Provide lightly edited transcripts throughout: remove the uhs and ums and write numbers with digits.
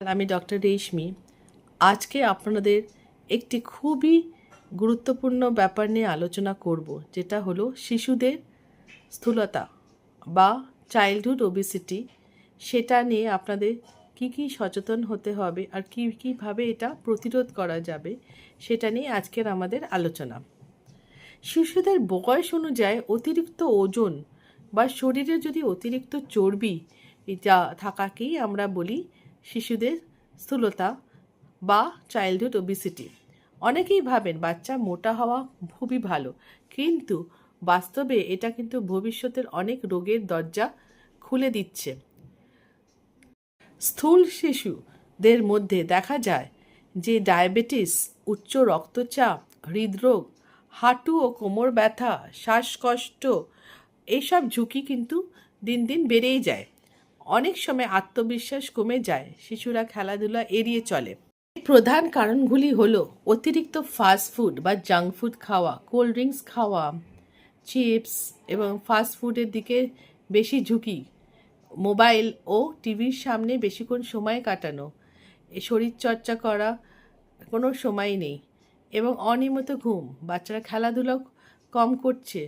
আমি ডক্টর রেশমি। আজকে আপনাদের একটি খুবই গুরুত্বপূর্ণ ব্যাপার নিয়ে আলোচনা করব, যেটা হলো শিশুদের স্থূলতা বা চাইল্ডহুড ওবেসিটি। সেটা নিয়ে আপনাদের কি সচেতন হতে হবে আর কীভাবে এটা প্রতিরোধ করা যাবে, সেটা নিয়ে আজকের আমাদের আলোচনা। শিশুদের বয়স অনুযায়ী অতিরিক্ত ওজন বা শরীরে যদি অতিরিক্ত চর্বি যা থাকাকেই আমরা বলি শিশুদের স্থূলতা বা চাইল্ডহুড ওবেসিটি। অনেকেই ভাবেন বাচ্চা মোটা হওয়া খুবই ভালো, কিন্তু বাস্তবে এটা কিন্তু ভবিষ্যতের অনেক রোগের দরজা খুলে দিচ্ছে। স্থূল শিশুদের মধ্যে দেখা যায় যে ডায়াবেটিস, উচ্চ রক্তচাপ, হৃদরোগ, হাঁটু ও কোমর ব্যথা, শ্বাসকষ্ট, এইসব ঝুঁকি কিন্তু দিন দিন বেড়েই যায়। অনেক সময় আত্মবিশ্বাস কমে যায়, শিশুরা খেলাধুলা এড়িয়ে চলে। প্রধান কারণগুলি হলো অতিরিক্ত ফাস্ট ফুড বা জাঙ্ক ফুড খাওয়া, কোল্ড ড্রিঙ্কস খাওয়া, চিপস এবং ফাস্ট ফুডের দিকে বেশি ঝুঁকি, মোবাইল ও টিভির সামনে বেশিক্ষণ সময় কাটানো, শরীরচর্চা করা কোনো সময় নেই এবং অনিয়মিত ঘুম, বাচ্চারা খেলাধুলা কম করছে।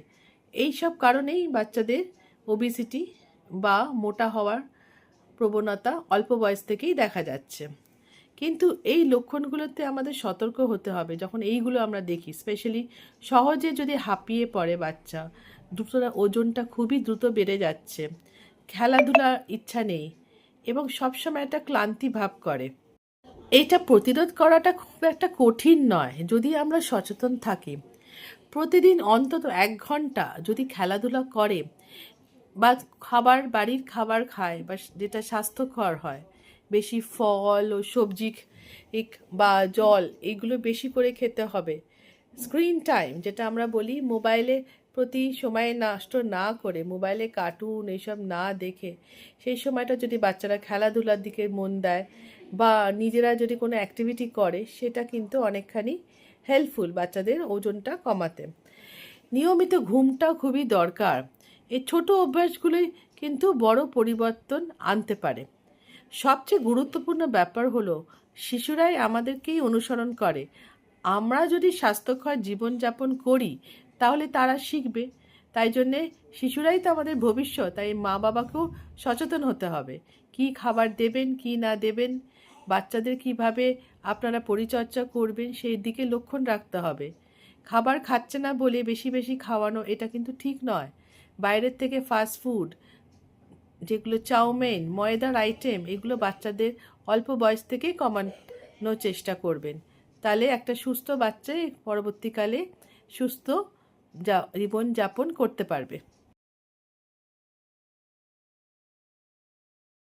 এই সব কারণেই বাচ্চাদের ওবেসিটি বা মোটা হওয়ার প্রবণতা অল্প বয়স থেকেই দেখা যাচ্ছে। কিন্তু এই লক্ষণগুলোতে আমাদের সতর্ক হতে হবে। যখন এইগুলো আমরা দেখি, স্পেশালি সহজে যদি হাঁপিয়ে পড়ে বাচ্চা, দ্রুত ওজনটা খুবই দ্রুত বেড়ে যাচ্ছে, খেলাধুলার ইচ্ছা নেই এবং সবসময় একটা ক্লান্তি ভাব করে, এইটা প্রতিরোধ করাটা খুব একটা কঠিন নয় যদি আমরা সচেতন থাকি। প্রতিদিন অন্তত 1 ঘন্টা যদি খেলাধুলা করে বা বাড়ির খাবার খায় বা যেটা স্বাস্থ্যকর হয়, বেশি ফল ও সবজি বা জল এগুলো বেশি করে খেতে হবে। স্ক্রিন টাইম যেটা আমরা বলি, মোবাইলে প্রতি সময় নষ্ট না করে, মোবাইলে কার্টুন এইসব না দেখে সেই সময়টা যদি বাচ্চারা খেলাধুলার দিকে মন দেয় বা নিজেরা যদি কোনো অ্যাক্টিভিটি করে, সেটা কিন্তু অনেকখানি হেল্পফুল বাচ্চাদের ওজনটা কমাতে। নিয়মিত ঘুমটাও খুবই দরকার। এই ছোট অভ্যাসগুলোই কিন্তু বড় পরিবর্তন আনতে পারে। সবচেয়ে গুরুত্বপূর্ণ ব্যাপার হলো শিশুরাই আমাদেরকেই অনুসরণ করে। আমরা যদি স্বাস্থ্যকর জীবনযাপন করি তাহলে তারা শিখবে। তাই জন্যে শিশুরাই তো আমাদের ভবিষ্যৎ, তাই মা বাবাকেও সচেতন হতে হবে। কি খাবার দেবেন, কি না দেবেন, বাচ্চাদের কিভাবে আপনারা পরিচর্যা করবেন সেই দিকে লক্ষণ রাখতে হবে। খাবার খাচ্ছে না বলে বেশি বেশি খাওয়ানো, এটা কিন্তু ঠিক নয়। বাইরের থেকে ফাস্ট ফুড, যেগুলো চাউমিন, ময়দার আইটেম, এগুলো বাচ্চাদের অল্প বয়স থেকেই কমানোর চেষ্টা করবেন। তাহলে একটা সুস্থ বাচ্চাই পরবর্তীকালে সুস্থ জীবনযাপন করতে পারবে।